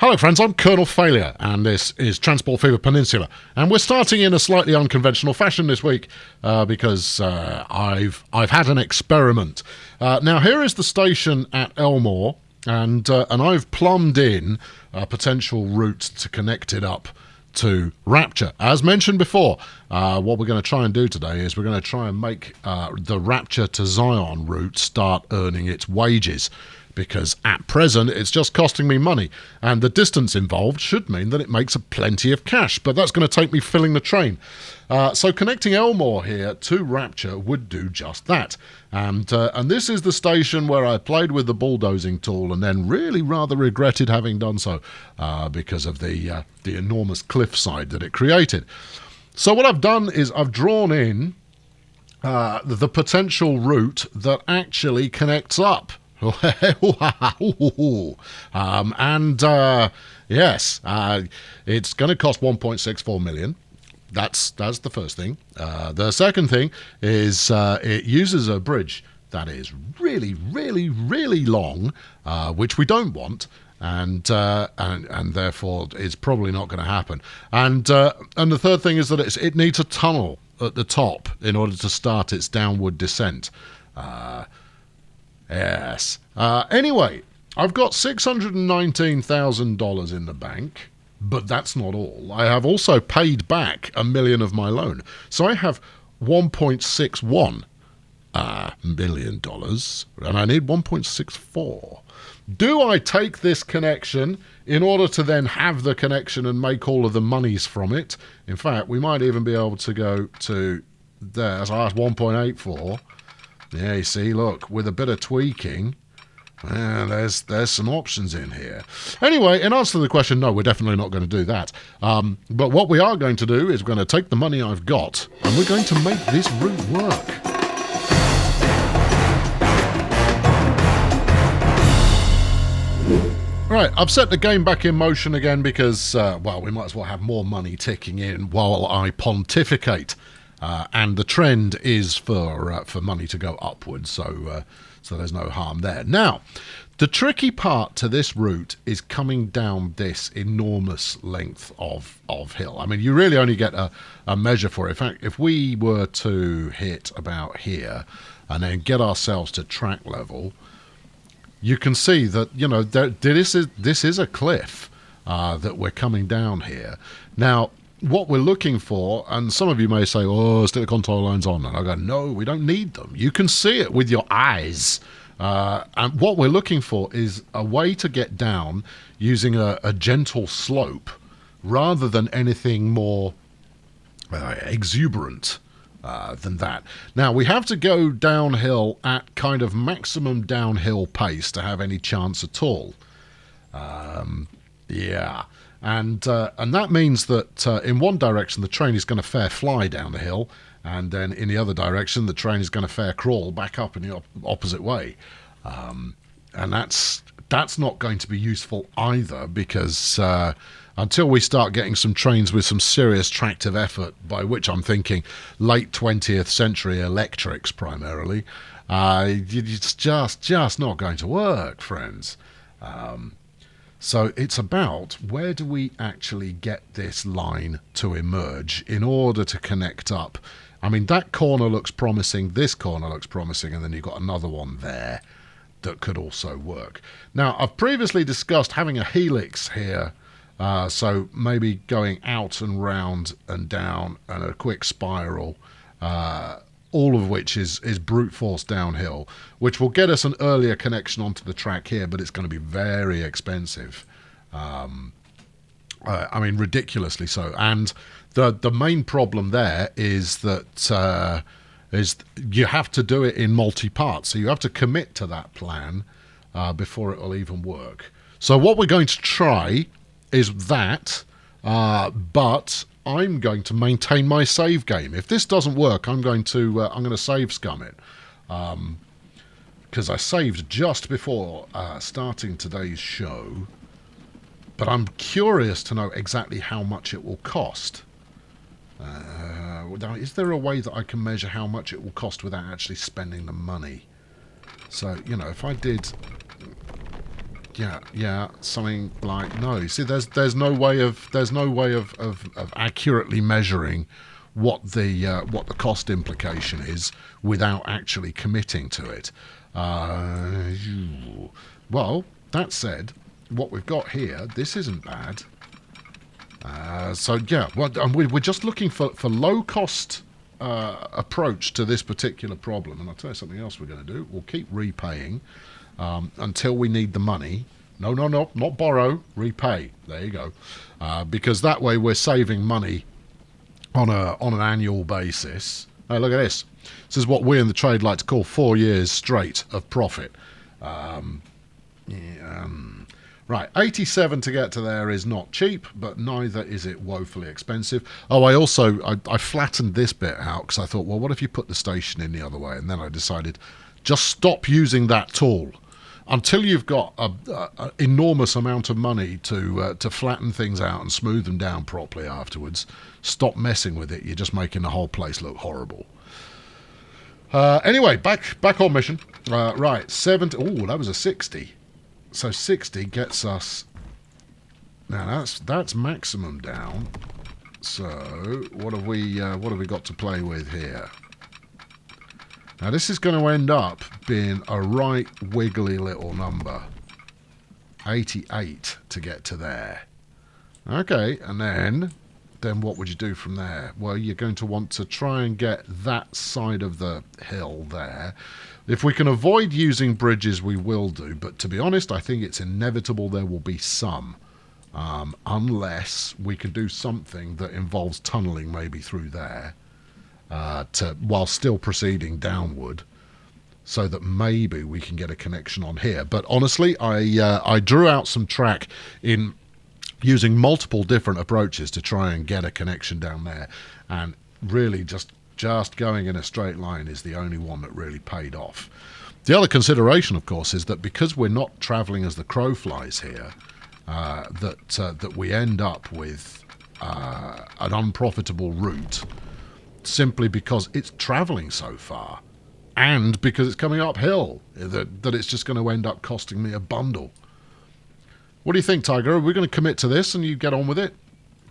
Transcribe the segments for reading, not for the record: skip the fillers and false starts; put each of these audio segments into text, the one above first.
Hello friends, I'm Colonel Failure, and this is Transport Fever Peninsula, and we're starting in a slightly unconventional fashion this week because I've had an experiment. Now here is the station at Elmore, and I've plumbed in a potential route to connect it up to Rapture. As mentioned before, what we're going to try and do today is we're going to try and make the Rapture to Zion route start earning its wages, because at present it's just costing me money, and the distance involved should mean that it makes a plenty of cash, but that's going to take me filling the train. So connecting Elmore here to Rapture would do just that. And this is the station where I played with the bulldozing tool and then really rather regretted having done so because of the enormous cliffside that it created. So what I've done is I've drawn in the potential route that actually connects up. Yes, it's going to cost 1.64 million. That's the first thing. The second thing is it uses a bridge that is really, really, really long, which we don't want, and therefore it's probably not going to happen. And the third thing is that it needs a tunnel at the top in order to start its downward descent. Yes. Anyway, I've got $619,000 in the bank, but that's not all. I have also paid back $1 million of my loan, so I have $1.61 million, and I need 1.64. Do I take this connection in order to then have the connection and make all of the monies from it? In fact, we might even be able to go to there. So I asked 1.84. Yeah, you see, look, with a bit of tweaking, there's some options in here. Anyway, in answer to the question, no, we're definitely not going to do that. But what we are going to do is we're going to take the money I've got, and we're going to make this route work. Right, I've set the game back in motion again because, well, we might as well have more money ticking in while I pontificate. And the trend is for money to go upwards, so there's no harm there. Now, the tricky part to this route is coming down this enormous length of hill. I mean, you really only get a measure for it. In fact, if we were to hit about here and then get ourselves to track level, you can see that, you know, this is a cliff that we're coming down here. Now, what we're looking for, and some of you may say, oh, stick the contour lines on, and I go, no, we don't need them. You can see it with your eyes. And what we're looking for is a way to get down using a gentle slope rather than anything more exuberant than that. Now, we have to go downhill at kind of maximum downhill pace to have any chance at all. Yeah. And that means that in one direction the train is going to fair fly down the hill, and then in the other direction the train is going to fair crawl back up in the opposite way. And that's not going to be useful either, because until we start getting some trains with some serious tractive effort, by which I'm thinking late 20th century electrics primarily, it's just not going to work, friends. So it's about where do we actually get this line to emerge in order to connect up. I mean, that corner looks promising, this corner looks promising, and then you've got another one there that could also work. Now, I've previously discussed having a helix here, so maybe going out and round and down and a quick spiral, all of which is brute force downhill, which will get us an earlier connection onto the track here, but it's going to be very expensive. I mean, ridiculously so. And the main problem there is that you have to do it in multi-parts, so you have to commit to that plan before it will even work. So what we're going to try is that, but I'm going to maintain my save game. If this doesn't work, I'm going to save scum it, because I saved just before starting today's show. But I'm curious to know exactly how much it will cost. Now, is there a way that I can measure how much it will cost without actually spending the money? So, you know, if I did yeah, something like no. You see, there's no way of accurately measuring what the cost implication is without actually committing to it. Well, that said, what we've got here, this isn't bad. So yeah, well, and we're just looking for low cost approach to this particular problem. And I'll tell you something else we're going to do. We'll keep repaying until we need the money. No, not borrow, repay. There you go. Because that way we're saving money on an annual basis. Oh, look at this. This is what we in the trade like to call 4 years straight of profit. Right, 87 to get to there is not cheap, but neither is it woefully expensive. Oh, I flattened this bit out because I thought, well, what if you put the station in the other way? And then I decided, just stop using that tool. Until you've got an enormous amount of money to flatten things out and smooth them down properly afterwards, stop messing with it. You're just making the whole place look horrible. Anyway, back on mission. Right, 70. Oh, that was a 60. So 60 gets us. Now that's maximum down. So what have we got to play with here? Now this is going to end up being a right wiggly little number. 88 to get to there. Okay, and then what would you do from there? Well, you're going to want to try and get that side of the hill there. If we can avoid using bridges, we will do. But to be honest, I think it's inevitable there will be some. Unless we can do something that involves tunnelling maybe through there while still proceeding downward, so that maybe we can get a connection on here. But honestly, I drew out some track in using multiple different approaches to try and get a connection down there, and really just going in a straight line is the only one that really paid off. The other consideration, of course, is that because we're not travelling as the crow flies here, that we end up with an unprofitable route simply because it's travelling so far, and because it's coming uphill, that it's just going to end up costing me a bundle. What do you think, Tiger? Are we going to commit to this and you get on with it?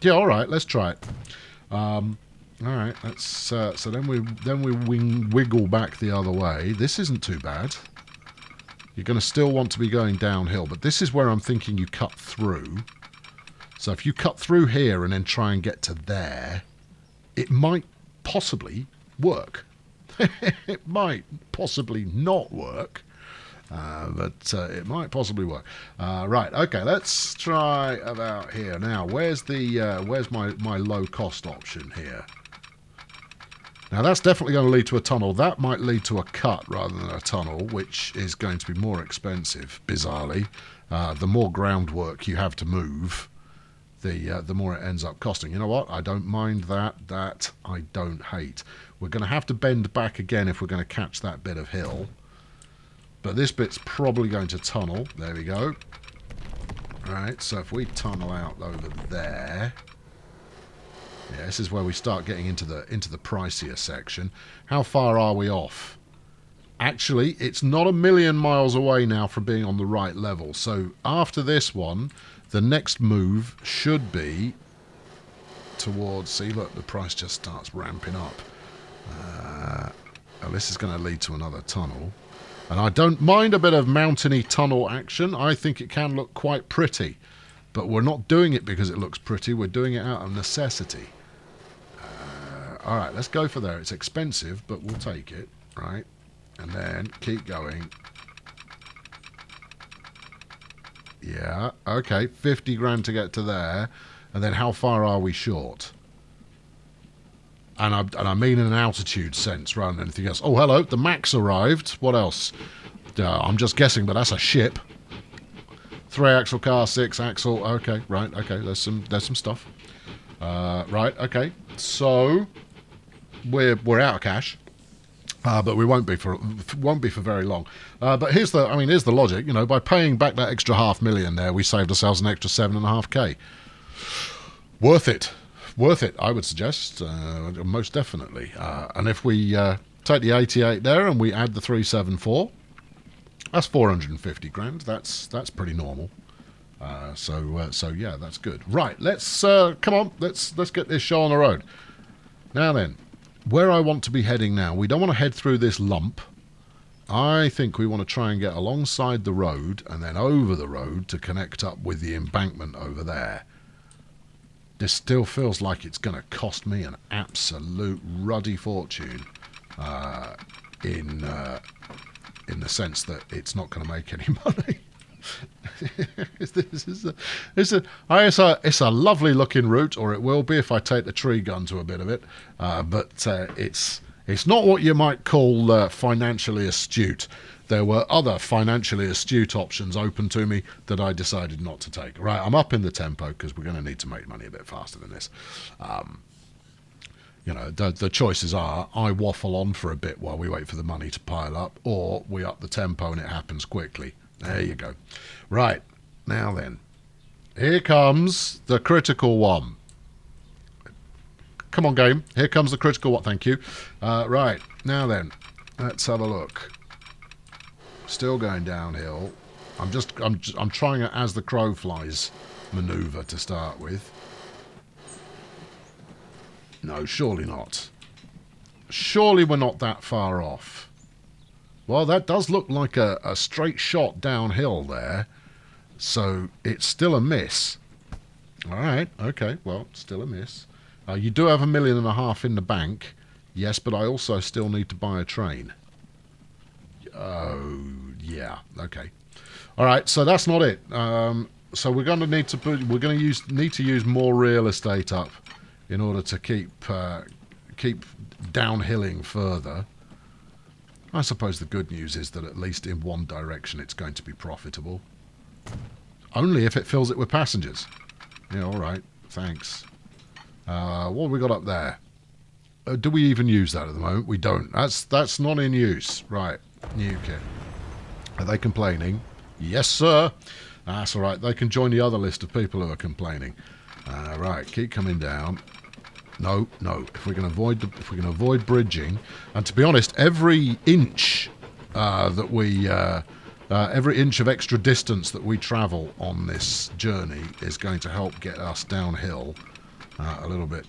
Yeah, all right, let's try it. All right, let's. So then we wiggle back the other way. This isn't too bad. You're going to still want to be going downhill, but this is where I'm thinking you cut through. So if you cut through here and then try and get to there, it might possibly work. It might possibly not work, but it might possibly work. Right, okay, let's try about here. Now, where's my low cost option here? Now that's definitely going to lead to a tunnel. That might lead to a cut rather than a tunnel, which is going to be more expensive, bizarrely. The more groundwork you have to move, the more it ends up costing. You know what? I don't mind that. That I don't hate. We're going to have to bend back again if we're going to catch that bit of hill. But this bit's probably going to tunnel. There we go. Right, so if we tunnel out over there... Yeah, this is where we start getting into the pricier section. How far are we off? Actually, it's not a million miles away now from being on the right level. So after this one, the next move should be towards... See, look, the price just starts ramping up. Oh, this is going to lead to another tunnel. And I don't mind a bit of mountainy tunnel action. I think it can look quite pretty. But we're not doing it because it looks pretty. We're doing it out of necessity. All right, let's go for there. It's expensive, but we'll take it, right? And then keep going. Yeah, okay, 50 grand to get to there. And then how far are we short? And I mean in an altitude sense rather than anything else. Oh, hello, the Max arrived. What else? I'm just guessing, but that's a ship. 3-axle car, 6-axle. Okay, right. Okay, there's some stuff. Right. Okay. So we're out of cash, but we won't be for very long. But here's the logic. You know, by paying back that extra $500,000 there, we saved ourselves an extra 7.5K. Worth it. I would suggest, most definitely. And if we take the 88 there and we add the 374. That's 450 grand. That's pretty normal. So yeah, that's good. Right, let's come on. Let's get this show on the road. Now then, where I want to be heading now, we don't want to head through this lump. I think we want to try and get alongside the road and then over the road to connect up with the embankment over there. This still feels like it's going to cost me an absolute ruddy fortune in the sense that it's not going to make any money. It's a lovely looking route, or it will be if I take the tree gun to a bit of it, but it's not what you might call financially astute. There were other financially astute options open to me that I decided not to take. Right, I'm up in the tempo because we're going to need to make money a bit faster than this. You know, the choices are I waffle on for a bit while we wait for the money to pile up, or we up the tempo and it happens quickly. There you go. Right, now then. Here comes the critical one. Come on, game. Here comes the critical one. Thank you. Right, now then. Let's have a look. Still going downhill. I'm trying it as the crow flies maneuver to start with. No, surely not. Surely we're not that far off. Well, that does look like a straight shot downhill there. So it's still a miss. All right, okay, well, still a miss. You do have $1.5 million in the bank. Yes, but I also still need to buy a train. Oh, yeah, okay. All right, so that's not it. So we're going to need to use more real estate up in order to keep downhilling further. I suppose the good news is that at least in one direction it's going to be profitable. Only if it fills it with passengers. Yeah, all right. Thanks. What have we got up there? Do we even use that at the moment? We don't. That's not in use. Right. New kit. Are they complaining? Yes, sir. That's all right. They can join the other list of people who are complaining. Right. Keep coming down. No. If we can avoid bridging, and to be honest, every inch every inch of extra distance that we travel on this journey is going to help get us downhill a little bit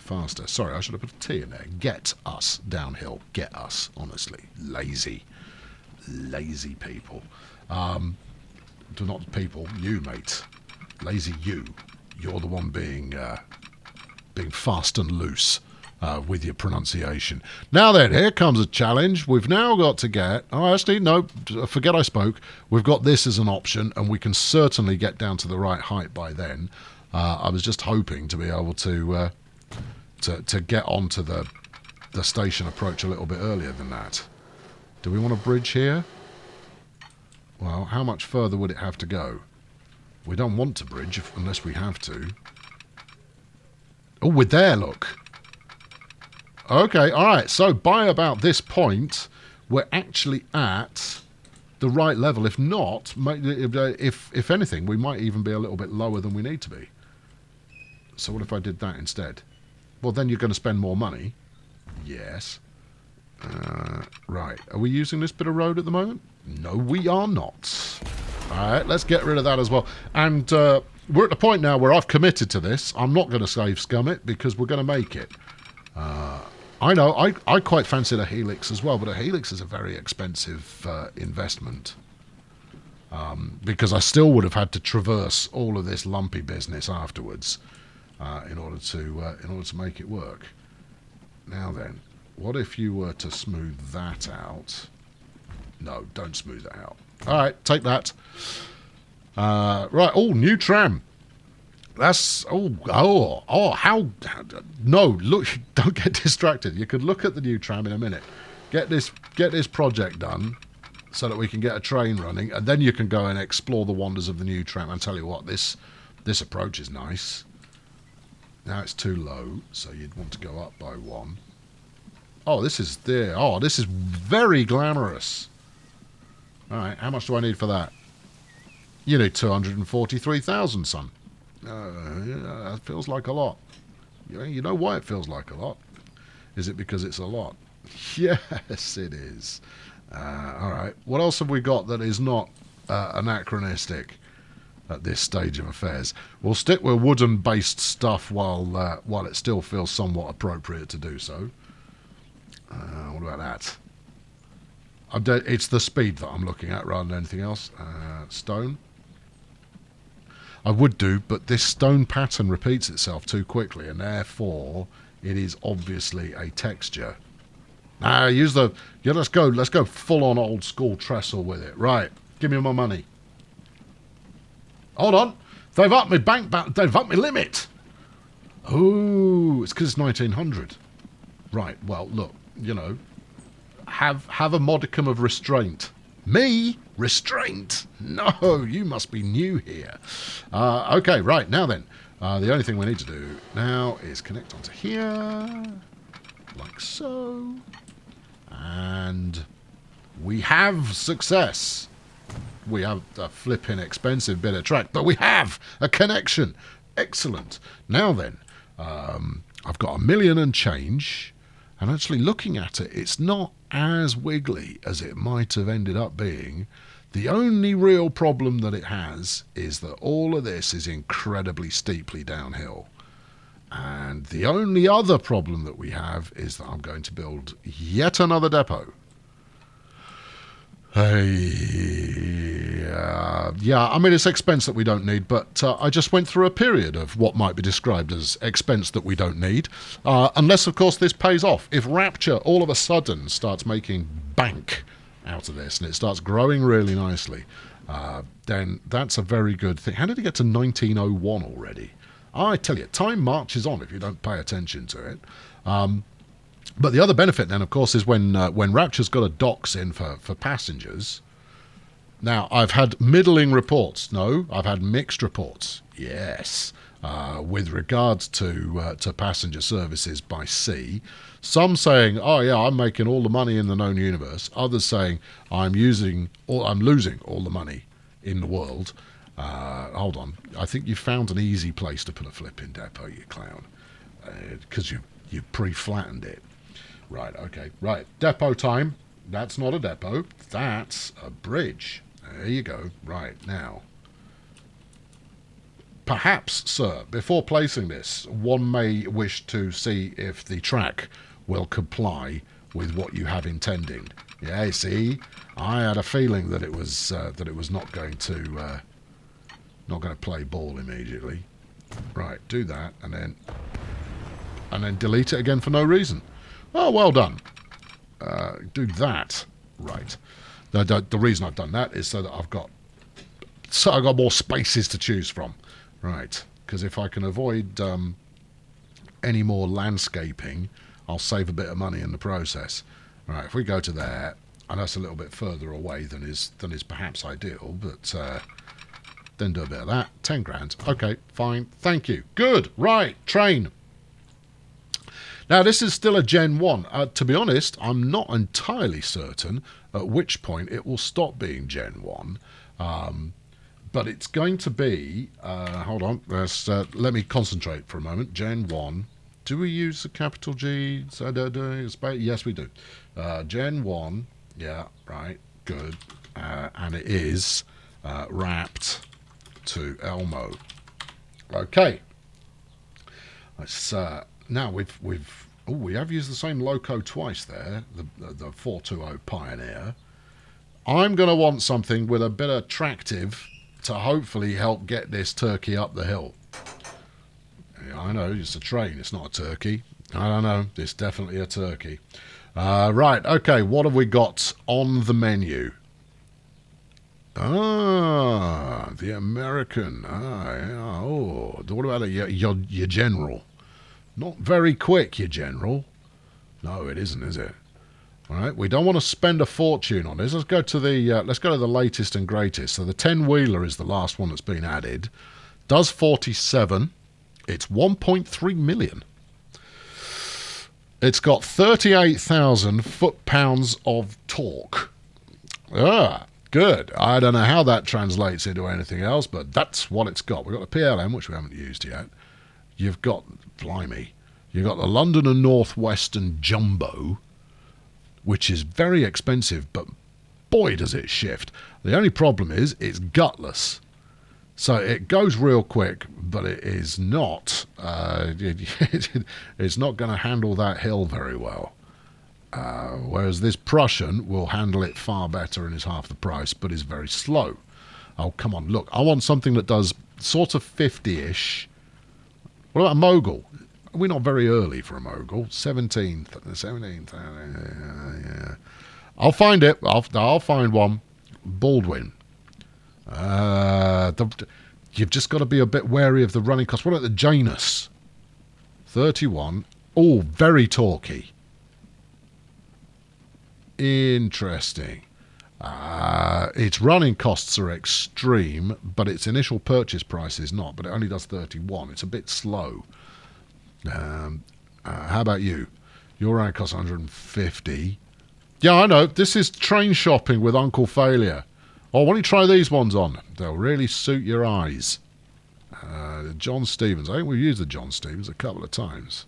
faster. Sorry, I should have put a T in there. Get us downhill. Get us. Honestly, lazy people. Not people. You, mate. Lazy you. You're the one being fast and loose with your pronunciation. Now then, here comes a challenge. We've now got to get... Oh, actually, no, forget I spoke. We've got this as an option, and we can certainly get down to the right height by then. I was just hoping to be able to get onto the station approach a little bit earlier than that. Do we want to bridge here? Well, how much further would it have to go? We don't want to bridge unless we have to. Oh, we're there, look. Okay, all right. So by about this point, we're actually at the right level. If not, if anything, we might even be a little bit lower than we need to be. So what if I did that instead? Well, then you're going to spend more money. Yes. Right. Are we using this bit of road at the moment? No, we are not. All right, let's get rid of that as well. And we're at the point now where I've committed to this. I'm not going to save scum it because we're going to make it. I know, I quite fancied a Helix as well, but a Helix is a very expensive investment. Because I still would have had to traverse all of this lumpy business afterwards in order to make it work. Now then, what if you were to smooth that out? No, don't smooth it out. All right, take that. Right, new tram. That's how no, look, don't get distracted. You could look at the new tram in a minute. Get this project done so that we can get a train running, and then you can go and explore the wonders of the new tram. And tell you what, this approach is nice. Now it's too low, so you'd want to go up by one. Oh, this is very glamorous. All right, how much do I need for that? You need 243,000, son. Yeah, that feels like a lot. You know why it feels like a lot? Is it because it's a lot? Yes, it is. All right. What else have we got that is not anachronistic at this stage of affairs? We'll stick with wooden-based stuff while it still feels somewhat appropriate to do so. What about that? It's the speed that I'm looking at rather than anything else. Stone. I would do, but this stone pattern repeats itself too quickly, and therefore it is obviously a texture. Use the... Yeah, let's go full-on old-school trestle with it. Right, give me my money. Hold on. They've upped my they've upped my limit. Oh, it's because it's 1900. Right, well, look, you know, have a modicum of restraint. Me? Restraint? No, you must be new here. Okay, right, now then. The only thing we need to do now is connect onto here. Like so. And we have success. We have a flipping expensive bit of track, but we have a connection. Excellent. Now then, I've got 1 million and change, and actually looking at it, it's not as wiggly as it might have ended up being. The only real problem that it has is that all of this is incredibly steeply downhill. And the only other problem that we have is that I'm going to build yet another depot. Yeah, I mean, it's expense that we don't need, but I just went through a period of what might be described as expense that we don't need, unless, of course, this pays off. If Rapture all of a sudden starts making bank out of this and it starts growing really nicely, then that's a very good thing. How did it get to 1901 already? I tell you, time marches on if you don't pay attention to it. But the other benefit then, of course, is when Rapture's got a docks in for passengers. Now, I've had middling reports. No, I've had mixed reports. Yes, with regards to passenger services by sea. Some saying, "Oh yeah, I'm making all the money in the known universe." Others saying, "I'm losing all the money in the world." Hold on, I think you found an easy place to put a flipping depot, you clown, because you pre-flattened it. Right, okay, right. Depot time. That's not a depot. That's a bridge. There you go. Right, now. Perhaps, sir, before placing this, one may wish to see if the track will comply with what you have intending. Yeah, see? I had a feeling that it was not going to play ball immediately. Right, do that, and then delete it again for no reason. Oh, well done. Do that. Right. The reason I've done that is so that I've got more spaces to choose from. Right. Because if I can avoid any more landscaping, I'll save a bit of money in the process. Right. If we go to there, and that's a little bit further away than is perhaps ideal, but then do a bit of that. 10 grand. Okay, fine. Thank you. Good. Right. Train. Now, this is still a Gen 1. To be honest, I'm not entirely certain at which point it will stop being Gen 1. But it's going to be... hold on. Let me concentrate for a moment. Gen 1. Do we use a capital G? Yes, we do. Gen 1. Yeah, right. Good. And it is wrapped to Elmo. Okay. Let's... now we have used the same loco twice there, the 420 Pioneer. I'm going to want something with a bit of tractive to hopefully help get this turkey up the hill. Yeah, I know, it's a train, it's not a turkey. I don't know, it's definitely a turkey. Right, okay, what have we got on the menu? Ah, the American. Yeah. Oh, what about your general? Not very quick, your general. No, it isn't, is it? All right, we don't want to spend a fortune on this. Let's go to the latest and greatest. So the 10-wheeler is the last one that's been added. Does 47. It's 1.3 million. It's got 38,000 foot-pounds of torque. Good. I don't know how that translates into anything else, but that's what it's got. We've got the PLM, which we haven't used yet. You've got, blimey, you've got the London and North Western Jumbo, which is very expensive, but boy does it shift. The only problem is it's gutless. So it goes real quick, but it is not it's not going to handle that hill very well. Whereas this Prussian will handle it far better and is half the price, but is very slow. Oh, come on, look, I want something that does sort of 50-ish. What about a mogul? We're not very early for a mogul. 17th. Yeah. I'll find it. I'll find one. Baldwin. You've just got to be a bit wary of the running cost. What about the Janus? 31. Oh, very talky. Interesting. Its running costs are extreme, but its initial purchase price is not. But it only does 31. It's a bit slow. How about you? Your running costs 150. Yeah, I know. This is train shopping with Uncle Failure. Oh, why don't you try these ones on? They'll really suit your eyes. John Stevens. I think we've used the John Stevens a couple of times.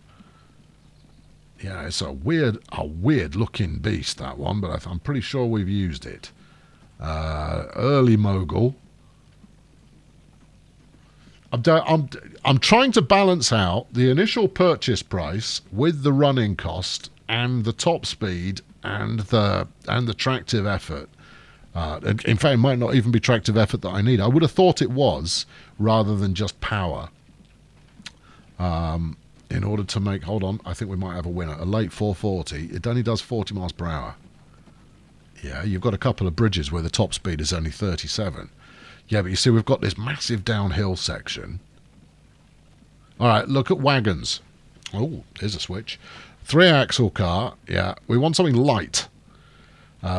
Yeah, it's a weird looking beast, that one, but I'm pretty sure we've used it. Early mogul. I'm trying to balance out the initial purchase price with the running cost and the top speed and the tractive effort. In fact, it might not even be tractive effort that I need. I would have thought it was, rather than just power. In order to make... Hold on, I think we might have a winner. A late 440. It only does 40 miles per hour. Yeah, you've got a couple of bridges where the top speed is only 37. Yeah, but you see, we've got this massive downhill section. All right, look at wagons. Oh, here's a switch. 3-axle car. Yeah, we want something light.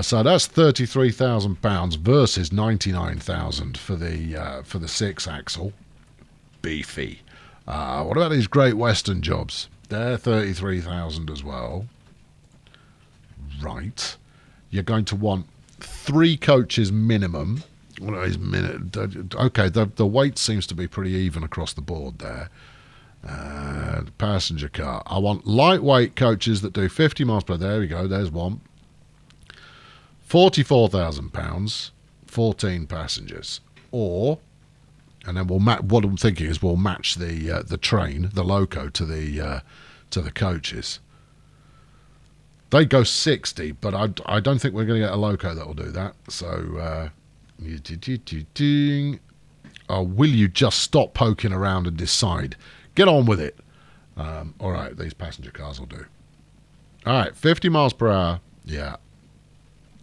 So that's £33,000 versus 99,000 for the 6-axle. Beefy. What about these Great Western jobs? They're 33,000 as well. Right. You're going to want 3 coaches minimum. Okay, the weight seems to be pretty even across the board there. Passenger car. I want lightweight coaches that do 50 miles per hour. There we go. There's one. £44,000, 14 passengers. Or, and then what I'm thinking is we'll match the train, the loco, to the coaches. They go 60, but I don't think we're going to get a loco that will do that. So, will you just stop poking around and decide? Get on with it. All right, these passenger cars will do. All right, 50 miles per hour. Yeah.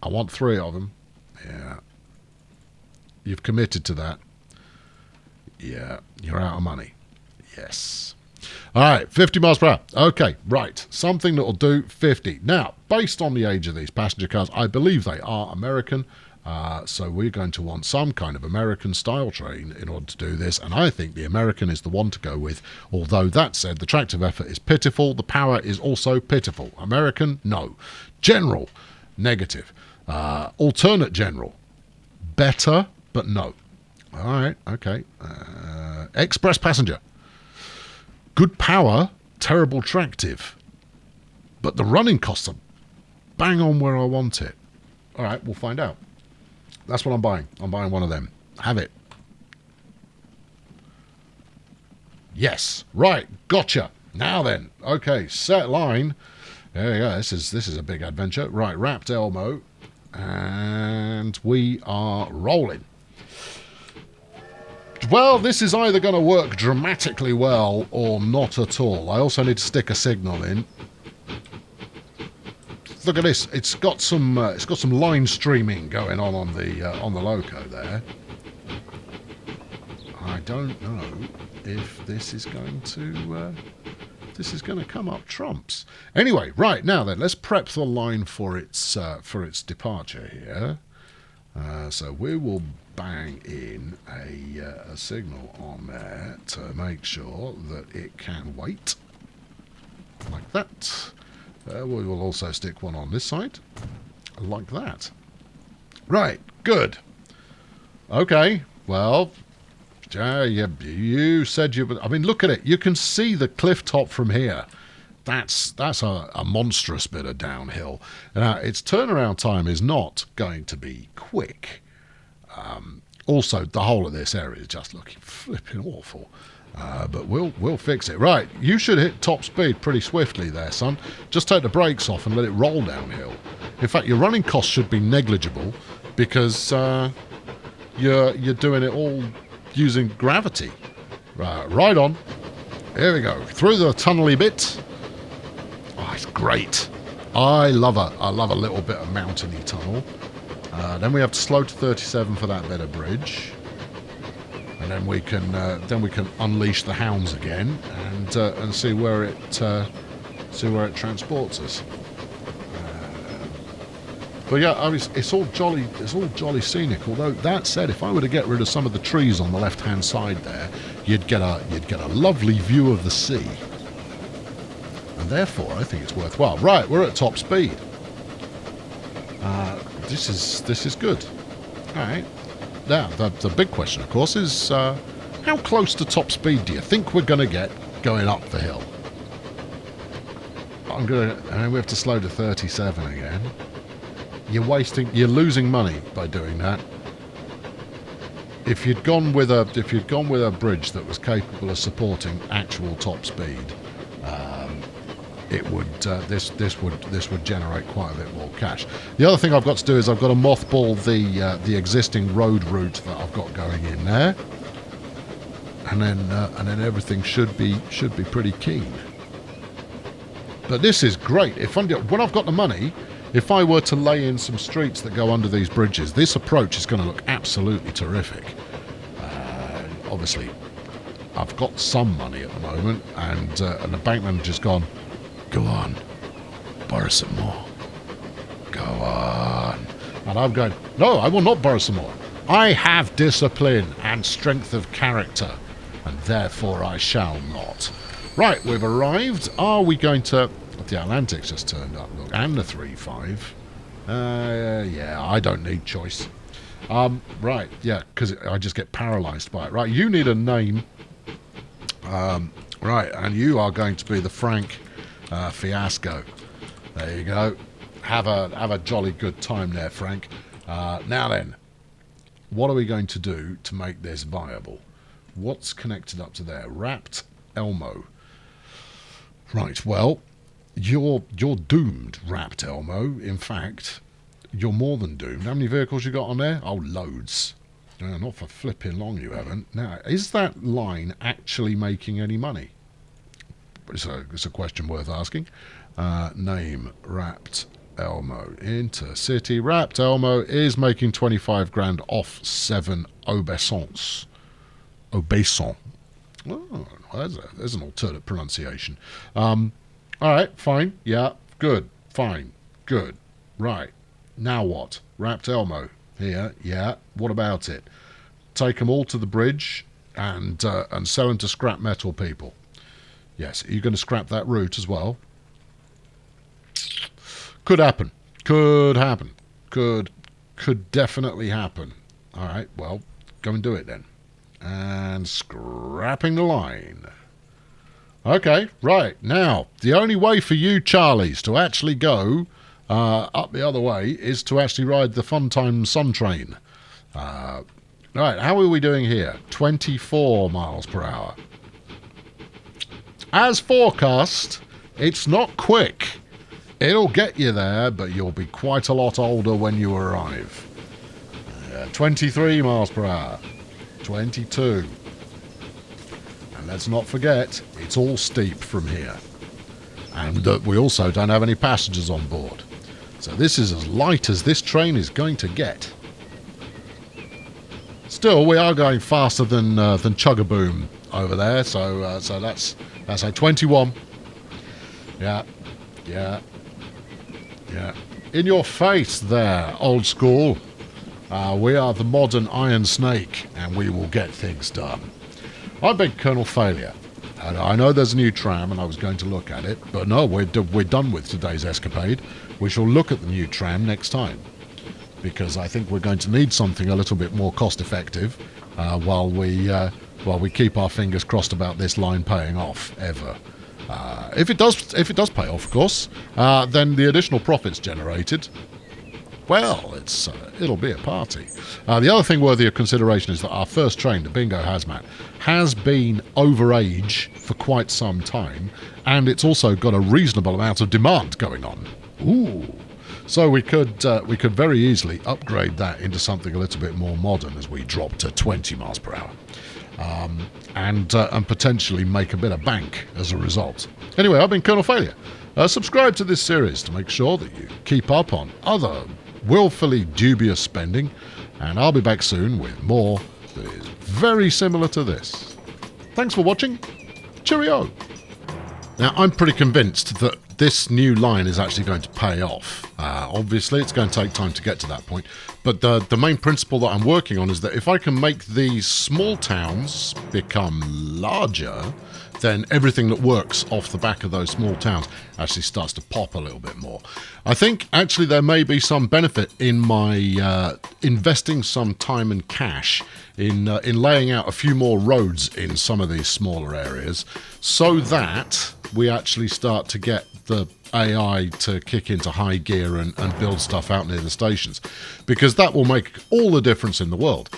I want 3 of them. Yeah. You've committed to that. Yeah. You're out of money. Yes. All right. 50 miles per hour. Okay. Right. Something that will do 50. Now, based on the age of these passenger cars, I believe they are American. So we're going to want some kind of American style train in order to do this. And I think the American is the one to go with. Although that said, the tractive effort is pitiful. The power is also pitiful. American, no. General, negative. Alternate general, better, but no. All right, okay. Express passenger, good power, terrible tractive, but the running costs are bang on where I want it. All right, we'll find out. That's what I'm buying. I'm buying one of them. Have it. Yes, right, gotcha. Now then, okay, set line. There you go. This is a big adventure. Right, wrapped Elmo. And we are rolling. Well, this is either going to work dramatically well or not at all. I also need to stick a signal in. Look at this. It's got some line streaming going on the loco there. I don't know if this is going to come up trumps. Anyway, right, now then, let's prep the line for its departure here. So we will bang in a signal on there to make sure that it can wait. Like that. We will also stick one on this side. Like that. Right, good. Okay, well... you said you... I mean, look at it. You can see the cliff top from here. That's a monstrous bit of downhill. Now, its turnaround time is not going to be quick. Also, the whole of this area is just looking flipping awful. But we'll fix it. Right, you should hit top speed pretty swiftly there, son. Just take the brakes off and let it roll downhill. In fact, your running costs should be negligible because you're doing it all using gravity. Right on. Here we go. Through the tunnely bit. Oh, it's great. I love a little bit of mountainy tunnel. Then we have to slow to 37 for that bit of bridge, and then we can unleash the hounds again and see where it transports us. But yeah, it's all jolly scenic. Although that said, if I were to get rid of some of the trees on the left-hand side there, you'd get a lovely view of the sea, and therefore I think it's worthwhile. Right, we're at top speed. This is good. All right. Now the big question, of course, is how close to top speed do you think we're going to get going up the hill? And then we have to slow to 37 again. You're losing money by doing that. If you'd gone with a bridge that was capable of supporting actual top speed, it would this would generate quite a bit more cash. The other thing I've got to do is I've got to mothball the existing road route that I've got going in there, and then everything should be pretty keen. But this is great. When I've got the money, if I were to lay in some streets that go under these bridges, this approach is going to look absolutely terrific. Obviously, I've got some money at the moment, and the bank manager's gone, go on, borrow some more. Go on. And I'm going, no, I will not borrow some more. I have discipline and strength of character, and therefore I shall not. Right, we've arrived. Are we going to... The Atlantic's just turned up, look, and the 3-5. Yeah, I don't need choice. Right, yeah, because I just get paralysed by it. Right, you need a name. Right, and you are going to be the Frank Fiasco. There you go. Have a jolly good time there, Frank. Now then, what are we going to do to make this viable? What's connected up to there? Wrapped Elmo. Right, well, you're doomed, Wrapped Elmo. In fact, you're more than doomed. How many vehicles you got on there? Oh, loads. Not for flipping long, you haven't. Now, is that line actually making any money? It's a question worth asking. Name, Wrapped Elmo. Intercity. Wrapped Elmo is making 25 grand off 7 obeisance. Obeisant. Oh, there's an alternate pronunciation. All right, fine. Yeah, good. Fine. Good. Right. Now what? Wrapped Elmo. Here. Yeah. What about it? Take them all to the bridge and sell them to scrap metal people. Yes. Are you going to scrap that route as well? Could happen. Could happen. Could definitely happen. All right. Well, go and do it then. And scrapping the line. Okay, right. Now, the only way for you Charlies to actually go up the other way is to actually ride the Fun Time Sun Train. Right, how are we doing here? 24 miles per hour. As forecast, it's not quick. It'll get you there, but you'll be quite a lot older when you arrive. 23 miles per hour. 22. And let's not forget, it's all steep from here. And we also don't have any passengers on board. So this is as light as this train is going to get. Still, we are going faster than Chugaboom over there, so that's a 21. Yeah. In your face there, old school. We are the modern Iron Snake, and we will get things done. I beg Colonel Failure. And I know there's a new tram, and I was going to look at it, but no, we're done with today's escapade. We shall look at the new tram next time, because I think we're going to need something a little bit more cost-effective while we keep our fingers crossed about this line paying off ever. If it does pay off, of course, then the additional profits generated, well, it'll be a party. The other thing worthy of consideration is that our first train, the Bingo Hazmat, has been over age for quite some time, and it's also got a reasonable amount of demand going on. Ooh. So we could very easily upgrade that into something a little bit more modern as we drop to 20 miles per hour. And potentially make a bit of bank as a result. Anyway, I've been Colonel Failure. Subscribe to this series to make sure that you keep up on other willfully dubious spending, and I'll be back soon with more that is very similar to this. Thanks for watching. Cheerio. Now, I'm pretty convinced that this new line is actually going to pay off. Obviously, it's going to take time to get to that point, but the main principle that I'm working on is that if I can make these small towns become larger, then everything that works off the back of those small towns actually starts to pop a little bit more. I think actually there may be some benefit in my investing some time and cash in laying out a few more roads in some of these smaller areas, so that we actually start to get the AI to kick into high gear and build stuff out near the stations, because that will make all the difference in the world.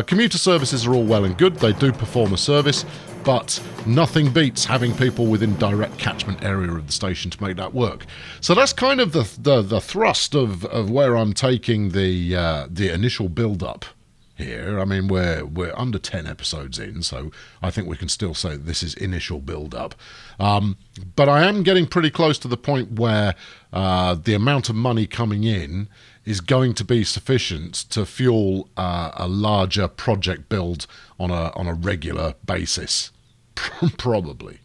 Commuter services are all well and good, they do perform a service, but nothing beats having people within direct catchment area of the station to make that work. So that's kind of the thrust of where I'm taking the initial build-up here. I mean, we're under 10 episodes in, so I think we can still say that this is initial build-up. But I am getting pretty close to the point where the amount of money coming in is going to be sufficient to fuel a larger project build on a regular basis. Probably.